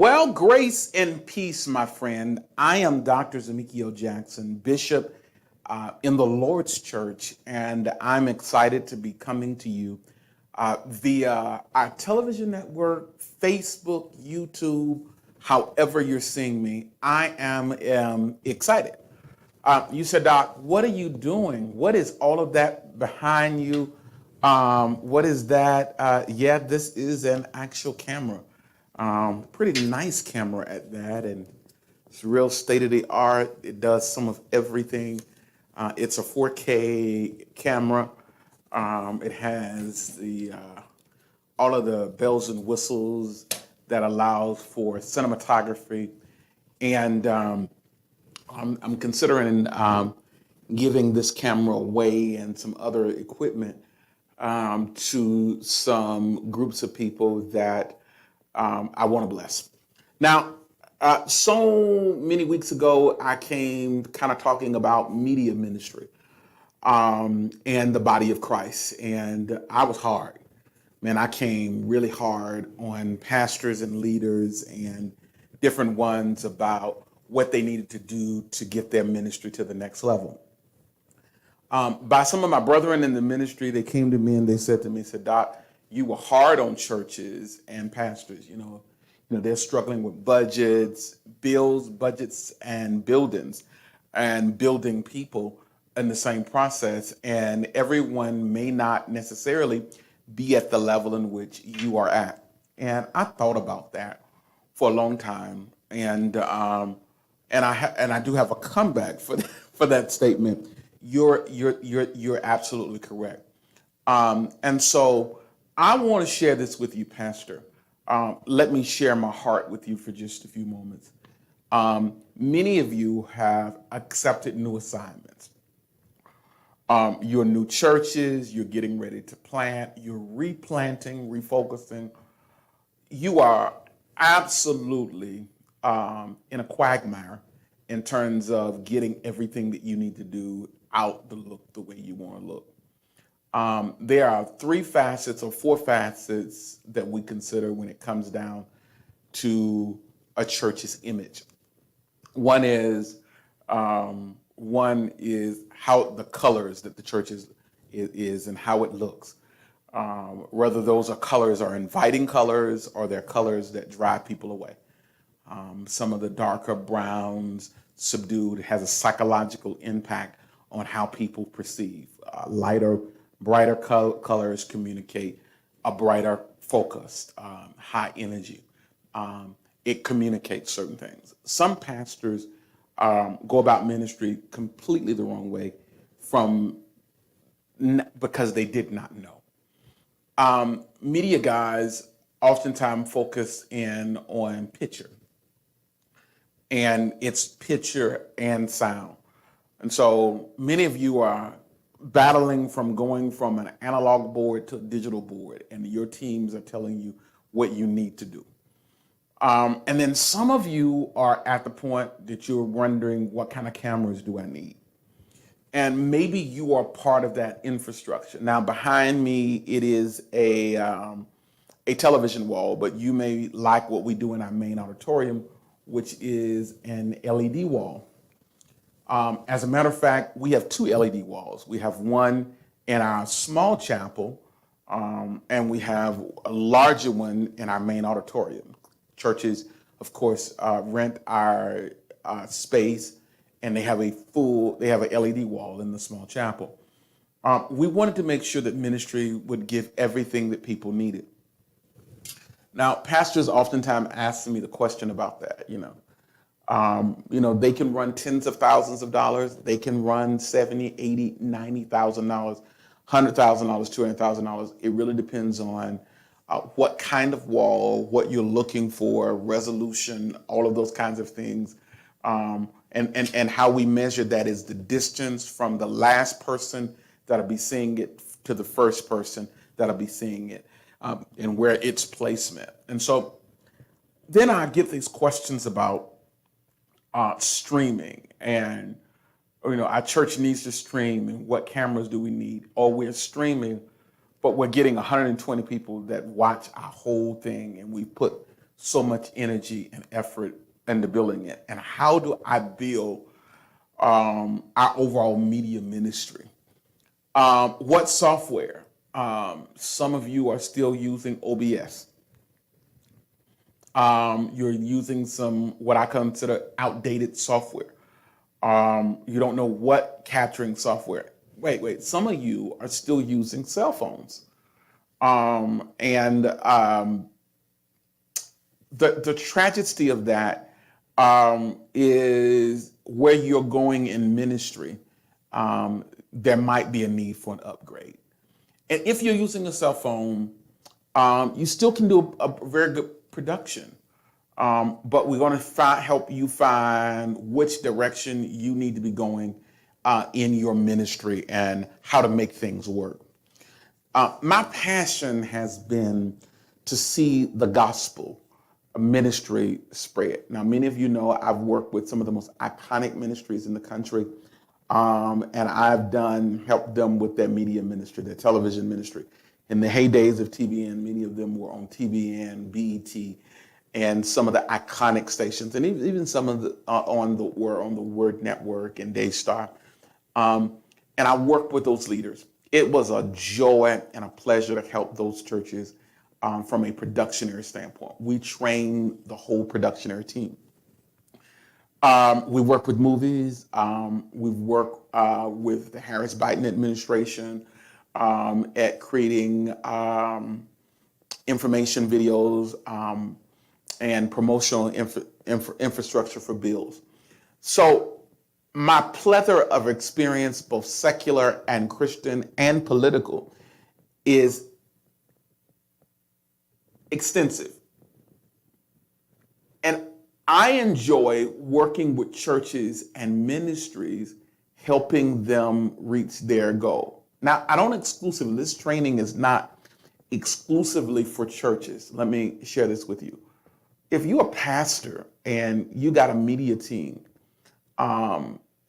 Well, grace and peace, my friend. I am Dr. Zamekio Jackson, Bishop in the Lord's Church, and I'm excited to be coming to you via our television network, Facebook, YouTube, however you're seeing me. I am excited. You said, Doc, what are you doing? What is all of that behind you? What is that? Yeah, this is an actual camera. Pretty nice camera at that, and it's real state of the art. It does some of everything. It's a 4K camera. It has the all of the bells and whistles that allows for cinematography, and I'm considering giving this camera away and some other equipment to some groups of people that I want to bless. Now, so many weeks ago, I came kind of talking about media ministry and the body of Christ, and I was hard. Man, I came really hard on pastors and leaders and different ones about what they needed to do to get their ministry to the next level. By some of my brethren in the ministry, they came to me and they said to me, said, Doc, you were hard on churches and pastors. They're struggling with budgets and buildings and building people in the same process. And everyone may not necessarily be at the level in which you are at. And I thought about that for a long time. And I do have a comeback for that statement. You're absolutely correct. And so I want to share this with you, Pastor. Let me share my heart with you for just a few moments. Many of you have accepted new assignments. You're new churches, you're getting ready to plant, you're replanting, refocusing. You are absolutely in a quagmire in terms of getting everything that you need to do out the look the way you want to look. There are three facets or four facets that we consider when it comes down to a church's image. One is how the colors that the church is and how it looks. Whether those colors are inviting colors or they're colors that drive people away. Some of the darker browns, subdued, has a psychological impact on how people perceive. Lighter, brighter colors communicate a brighter, focused, high energy. It communicates certain things. Some pastors go about ministry completely the wrong way because they did not know. Media guys oftentimes focus in on picture, and it's picture and sound. And so many of you are battling from going from an analog board to a digital board, and your teams are telling you what you need to do. And then some of you are at the point that you're wondering, what kind of cameras do I need? And maybe you are part of that infrastructure. Now, behind me, it is a television wall, but you may like what we do in our main auditorium, which is an LED wall. As a matter of fact, we have two LED walls. We have one in our small chapel, and we have a larger one in our main auditorium. Churches, of course, rent our space, and they have a LED wall in the small chapel. We wanted to make sure that ministry would give everything that people needed. Now, pastors oftentimes ask me the question about that. They can run tens of thousands of dollars. They can run $70,000, $80,000, $90,000, $100,000, $200,000. It really depends on what kind of wall, what you're looking for, resolution, all of those kinds of things. And how we measure that is the distance from the last person that'll be seeing it to the first person that'll be seeing it, and where its placement. And so then I get these questions about streaming, and our church needs to stream, and what cameras do we need? Or we're streaming, but we're getting 120 people that watch our whole thing, and we put so much energy and effort into building it. And how do I build our overall media ministry? What software? Some of you are still using OBS. You're using some what I consider outdated software. You don't know what capturing software. Wait. Some of you are still using cell phones. And the tragedy of that is where you're going in ministry. There might be a need for an upgrade. And if you're using a cell phone, you still can do a very good production. But we're going to help you find which direction you need to be going in your ministry and how to make things work. My passion has been to see the gospel ministry spread. Now, many of you know I've worked with some of the most iconic ministries in the country, and I've helped them with their media ministry, their television ministry. In the heydays of TBN, many of them were on TBN, BET, and some of the iconic stations, and even some of the were on the Word Network and Daystar. And I worked with those leaders. It was a joy and a pleasure to help those churches from a productionary standpoint. We trained the whole productionary team. We work with movies. We've worked with the Harris Biden administration at creating information videos and promotional infrastructure for bills. So my plethora of experience, both secular and Christian and political, is extensive. And I enjoy working with churches and ministries, helping them reach their goal. Now, I don't exclusively, this training is not exclusively for churches. Let me share this with you. If you're a pastor and you got a media team,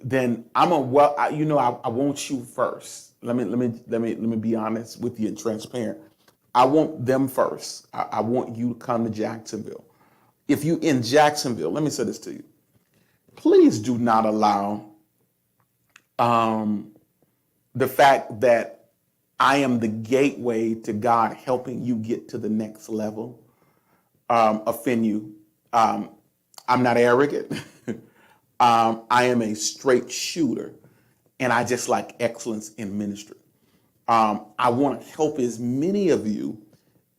then I want you first. Let me be honest with you and transparent. I want them first. I want you to come to Jacksonville. If you in Jacksonville, let me say this to you. Please do not allow the fact that I am the gateway to God helping you get to the next level offend you. I'm not arrogant. I am a straight shooter, and I just like excellence in ministry. I want to help as many of you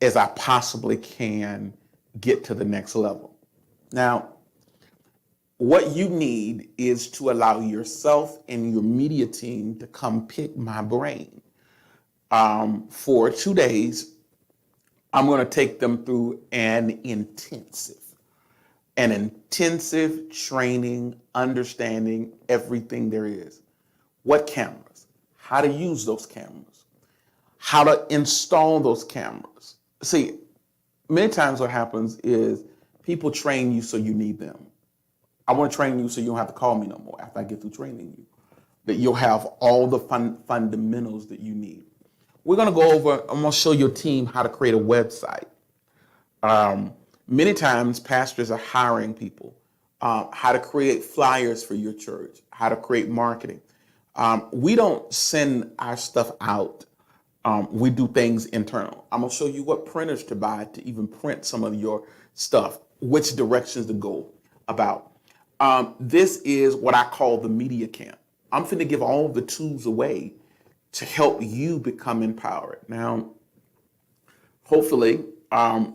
as I possibly can get to the next level. Now, what you need is to allow yourself and your media team to come pick my brain. For 2 days, I'm going to take them through an intensive training, understanding everything there is. What cameras, how to use those cameras, how to install those cameras. See, many times what happens is people train you so you need them. I want to train you so you don't have to call me no more after I get through training you, that you'll have all the fundamentals that you need. We're going to go over, I'm going to show your team how to create a website. Many times pastors are hiring people, how to create flyers for your church, how to create marketing. We don't send our stuff out. We do things internal. I'm going to show you what printers to buy to even print some of your stuff, which directions to go about. This is what I call the media camp. I'm finna give all the tools away to help you become empowered. Now, hopefully,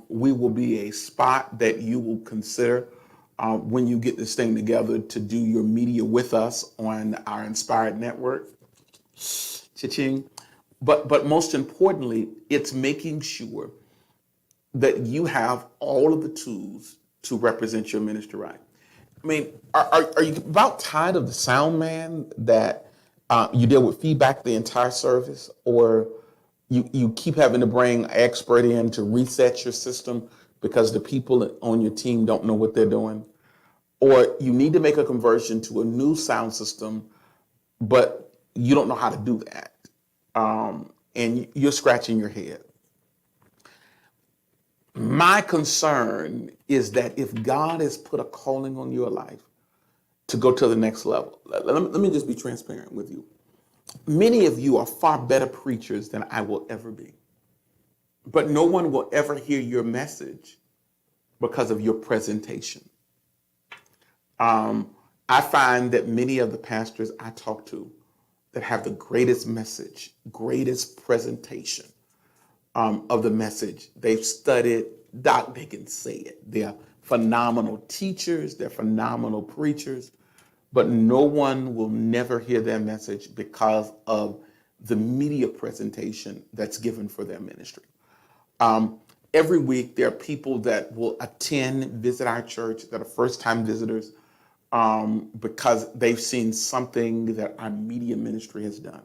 we will be a spot that you will consider when you get this thing together to do your media with us on our Inspired Network. Cha-ching. But most importantly, it's making sure that you have all of the tools to represent your ministry right. I mean, are you about tired of the sound man that you deal with feedback the entire service, or you keep having to bring an expert in to reset your system because the people on your team don't know what they're doing? Or you need to make a conversion to a new sound system, but you don't know how to do that. And you're scratching your head. My concern is that if God has put a calling on your life to go to the next level, let me just be transparent with you. Many of you are far better preachers than I will ever be, but no one will ever hear your message because of your presentation. I find that many of the pastors I talk to that have the greatest message, greatest presentation of the message, they've studied, doc, they can say it. They're phenomenal teachers, they're phenomenal preachers, but no one will never hear their message because of the media presentation that's given for their ministry. Every week, there are people that will attend, visit our church that are first-time visitors because they've seen something that our media ministry has done.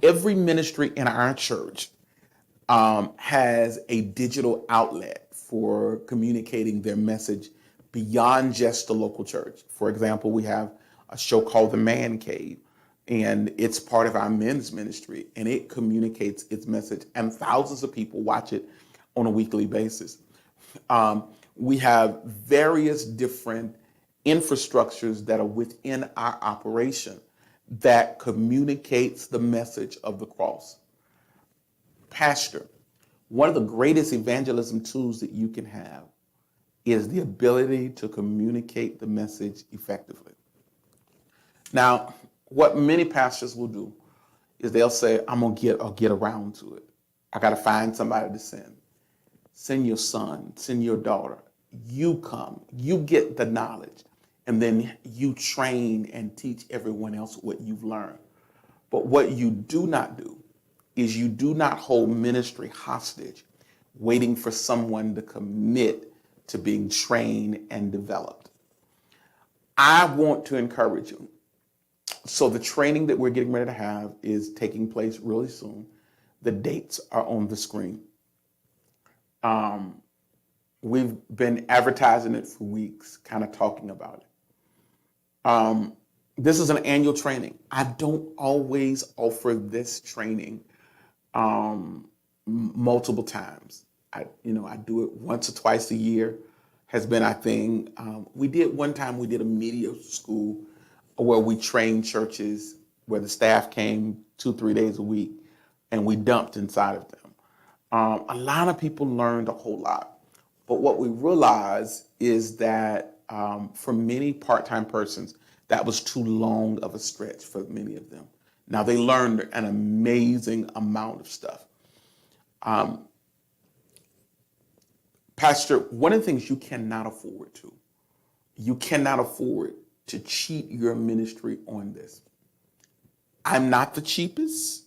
Every ministry in our church has a digital outlet for communicating their message beyond just the local church. For example, we have a show called The Man Cave, and it's part of our men's ministry, and it communicates its message, and thousands of people watch it on a weekly basis. We have various different infrastructures that are within our operation that communicates the message of the cross. Pastor, one of the greatest evangelism tools that you can have is the ability to communicate the message effectively. Now, what many pastors will do is they'll say, I'll get around to it. I got to find somebody to send. Send your son, send your daughter. You come, you get the knowledge, and then you train and teach everyone else what you've learned. But what you do not do is you do not hold ministry hostage, waiting for someone to commit to being trained and developed. I want to encourage you. So the training that we're getting ready to have is taking place really soon. The dates are on the screen. We've been advertising it for weeks, kind of talking about it. This is an annual training. I don't always offer this training multiple times. I do it once or twice a year, has been our thing. We did a media school where we trained churches where the staff came 2-3 days a week and we dumped inside of them. A lot of people learned a whole lot, but what we realized is that for many part-time persons, that was too long of a stretch for many of them. Now they learned an amazing amount of stuff. Pastor, one of the things you cannot afford to cheat your ministry on this. I'm not the cheapest.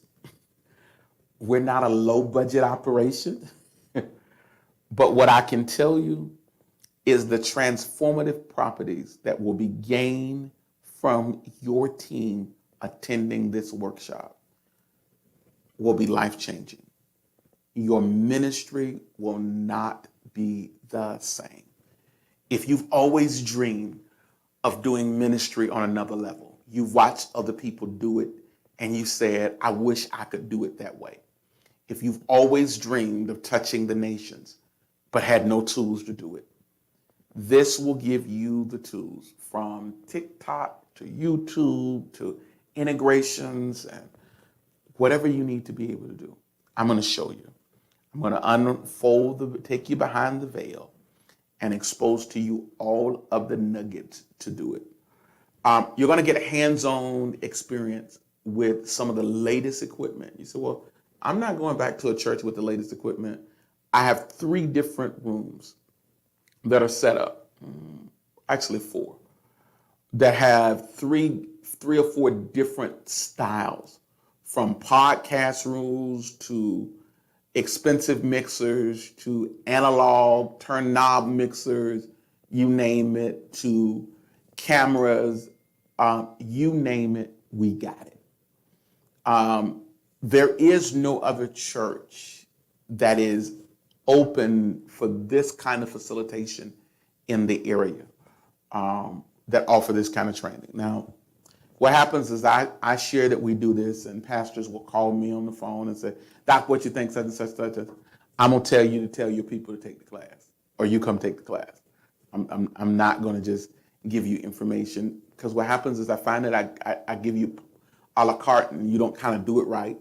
We're not a low budget operation. But what I can tell you is the transformative properties that will be gained from your team attending this workshop will be life-changing. Your ministry will not be the same. If you've always dreamed of doing ministry on another level, you've watched other people do it and you said, I wish I could do it that way. If you've always dreamed of touching the nations but had no tools to do it, this will give you the tools from TikTok to YouTube to integrations and whatever you need to be able to do. I'm going to show you. I'm going to take you behind the veil and expose to you all of the nuggets to do it. You're going to get a hands-on experience with some of the latest equipment. You say, well, I'm not going back to a church with the latest equipment. I have 3 different rooms that are set up, actually 4, that have three or four different styles, from podcast rooms to expensive mixers to analog turn knob mixers, you name it, to cameras, you name it, we got it. There is no other church that is open for this kind of facilitation in the area that offer this kind of training. Now, what happens is I share that we do this, and pastors will call me on the phone and say, Doc, what you think, such and such, such, such. I'm gonna tell you to tell your people to take the class, or you come take the class. I'm not gonna just give you information, because what happens is I find that I give you a la carte and you don't kind of do it right,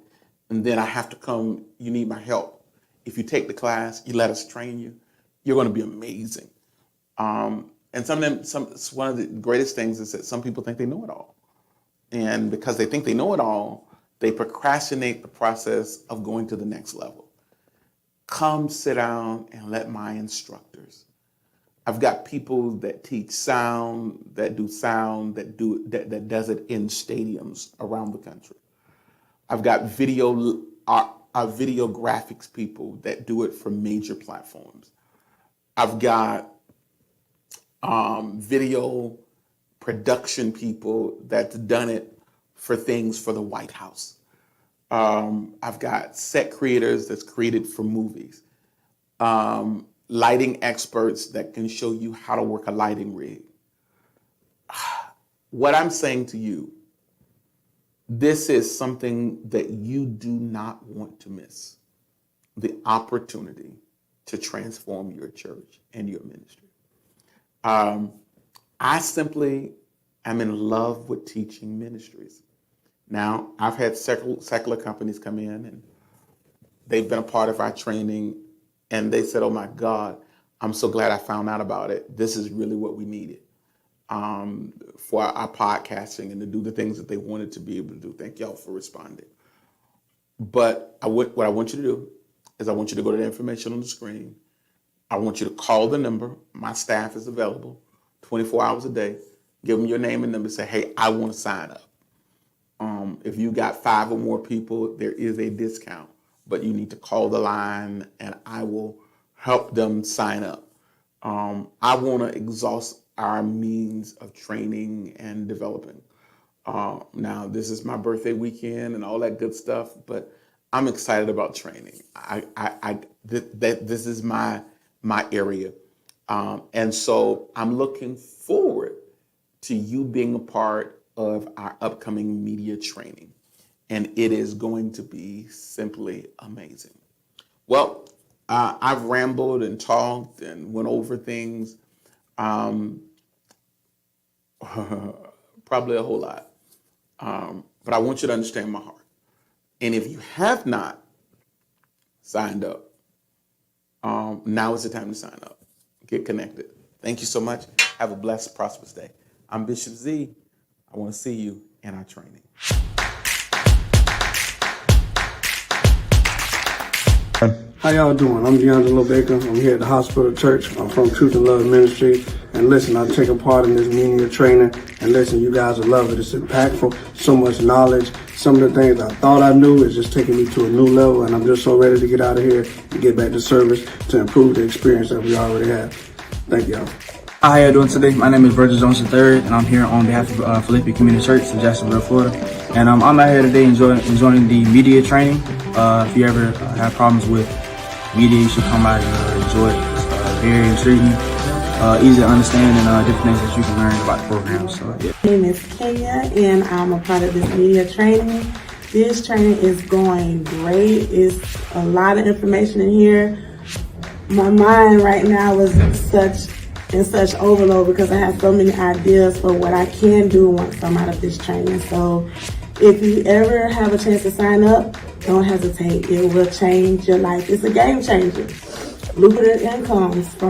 and then I have to come. You need my help. If you take the class, you let us train you, you're going to be amazing. And one of the greatest things is that some people think they know it all, and because they think they know it all, they procrastinate the process of going to the next level. Come sit down and let my instructors. I've got people that teach sound, that does it in stadiums around the country. I've got video graphics people that do it for major platforms. I've got video production people that's done it for things for the White House. I've got set creators that's created for movies. Lighting experts that can show you how to work a lighting rig. What I'm saying to you, this is something that you do not want to miss. The opportunity to transform your church and your ministry. I simply am in love with teaching ministries. Now, I've had secular companies come in and they've been a part of our training, and they said, oh my God, I'm so glad I found out about it. This is really what we needed for our podcasting and to do the things that they wanted to be able to do. Thank y'all for responding. But what I want you to do is I want you to go to the information on the screen. I want you to call the number. My staff is available 24 hours a day. Give them your name and number. Say, hey, I want to sign up. If you got 5 or more people, there is a discount, but you need to call the line and I will help them sign up. I want to exhaust our means of training and developing. Now, this is my birthday weekend and all that good stuff, but I'm excited about training. This is my area. And so I'm looking forward to you being a part of our upcoming media training. And it is going to be simply amazing. Well, I've rambled and talked and went over things, probably a whole lot. But I want you to understand my heart. And if you have not signed up, now is the time to sign up. Get connected. Thank you so much. Have a blessed, prosperous day. I'm Bishop Z. I want to see you in our training. How y'all doing? I'm D'Angelo Baker. I'm here at the Hospital Church. I'm from Truth and Love Ministry. And listen, I've taken part in this media training. And listen, you guys will love it. It's impactful. So much knowledge. Some of the things I thought I knew is just taking me to a new level. And I'm just so ready to get out of here and get back to service to improve the experience that we already have. Thank y'all. Hi, how you doing today? My name is Virgil Jones III, and I'm here on behalf of Philippi Community Church in Jacksonville, Florida. And I'm out here today enjoying the media training. If you ever have problems with media, you should come out and enjoy it. It's very intriguing, easy to understand, and different things that you can learn about the program. So, yeah. My name is Kenya, and I'm a part of this media training. This training is going great. It's a lot of information in here. My mind right now is in such overload because I have so many ideas for what I can do once I'm out of this training. So if you ever have a chance to sign up, don't hesitate. It will change your life. It's a game changer. Lucrative incomes from